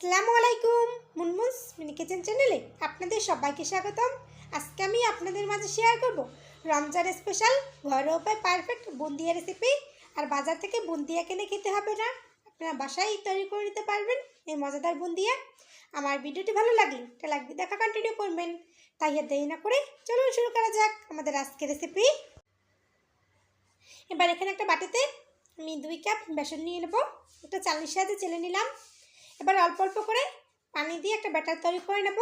আসসালামু আলাইকুম। মুনমুনস mini kitchen চ্যানেলে আপনাদের সবাইকে স্বাগতম। আজকে আমি আপনাদের মাঝে শেয়ার করব রমজান স্পেশাল ঘরোয়া উপায় পারফেক্ট বুন্দিয়া রেসিপি। আর বাজার থেকে বুন্দিয়া কিনে খেতে হবে না, আপনারা বাসায় তৈরি করে নিতে পারবেন এই মজাদার বুন্দিয়া। আমার ভিডিওটি ভালো লাগলে একটা লাইক দিয়ে দেখা কন্টিনিউ করবেন। তাই আর দেরি না করে চলুন শুরু করা যাক আমাদের আজকের রেসিপি। এবার এখানে একটা বাটিতে আমি 2 কাপ বেসন নিয়ে নেব। একটা চালনির সাহায্যে চেলে নিলাম। এবার অল্প অল্প করে পানি দিয়ে একটা ব্যাটার তৈরি করে নেব।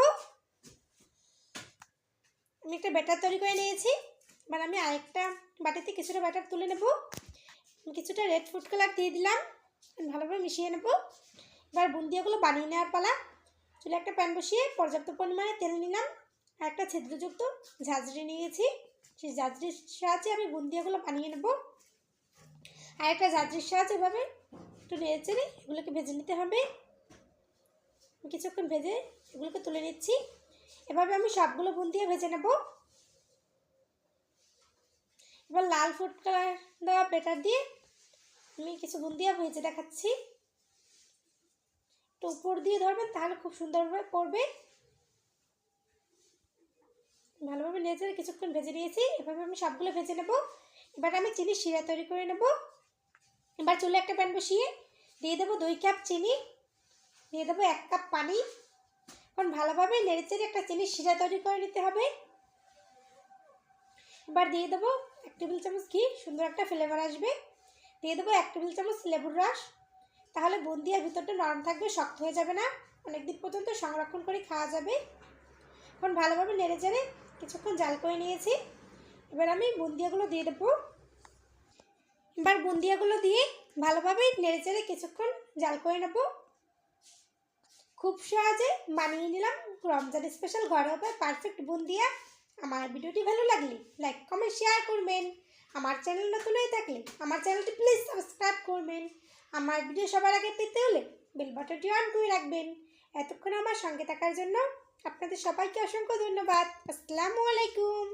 আমি একটা ব্যাটার তৈরি করে নিয়েছি। এবার আমি আরেকটা বাটিতে কিছুটা ব্যাটার তুলে নেব। কিছুটা রেড ফুড কালার দিয়ে দিলাম, ভালোভাবে মিশিয়ে নেব। এবার বুন্দিয়াগুলো বানিয়ে নেওয়ার পালা। চুলে একটা প্যান বসিয়ে পর্যাপ্ত পরিমাণে তেল নিলাম আর একটা ছিদ্রযুক্ত ঝাঁঝরি নিয়েছি। সেই ঝাঁঝরির সাহায্যে আমি বুন্দিয়াগুলো বানিয়ে নেব। আর একটা ঝাঁঝরির সাহায্যে এভাবে একটু নেড়ে চেড়ে এগুলোকে ভেজে নিতে হবে। কিছুক্ষণ ভেজে এগুলোকে তুলে নিচ্ছি। এভাবে আমি সবগুলো বুন্দিয়া ভেজে নেব। এবার লাল ফুড কালার দেওয়া ব্যাটার দিয়ে আমি কিছু বুন্দিয়া ভেজে দেখাচ্ছি। একটু উপর দিয়ে ধরবেন, তাহলে খুব সুন্দরভাবে পড়বে। ভালোভাবে নেড়ে কিছুক্ষণ ভেজে নিয়েছি। এভাবে আমি সবগুলো ভেজে নেব। এবার আমি চিনি শিরা তৈরি করে নেব। এবার চুলে একটা প্যান বসিয়ে দিয়ে দেবো 2 কাপ চিনি, দিয়ে দেবো 1 কাপ পানি। এখন ভালোভাবে নেড়েচেড়ে একটা চিনির শিরা তৈরি করে নিতে হবে। এবার দিয়ে দেবো 1 টেবিল চামচ ঘি, সুন্দর একটা ফ্লেভার আসবে। দিয়ে দেবো 1 টেবিল চামচ লেবুর রস, তাহলে বুন্দিয়ার ভিতরটা নরম থাকবে, শক্ত হয়ে যাবে না, অনেকদিন পর্যন্ত সংরক্ষণ করে খাওয়া যাবে। এখন ভালোভাবে নেড়েচেড়ে কিছুক্ষণ জাল করে নিয়েছি। এবার আমি বুন্দিয়াগুলো দিয়ে দেবো। এবার বুন্দিয়াগুলো দিয়ে ভালোভাবে নেড়েচেড়ে কিছুক্ষণ জাল করে নেব। খুব সহজে বানিয়ে নিলাম রমজান স্পেশাল ঘরোয়া উপায় পারফেক্ট বুন্দিয়া। আমার ভিডিওটি ভালো লাগলে লাইক কমেন্ট শেয়ার করবেন। আমার চ্যানেল নতুন হয়ে থাকলে আমার চ্যানেলটি প্লিজ সাবস্ক্রাইব করবেন। আমার ভিডিও সবার আগে পেতে হলে বেল বাটনটি অন করে রাখবেন। এতক্ষণ আমার সঙ্গে থাকার জন্য আপনাদের সবাইকে অসংখ্য ধন্যবাদ। আসসালামু আলাইকুম।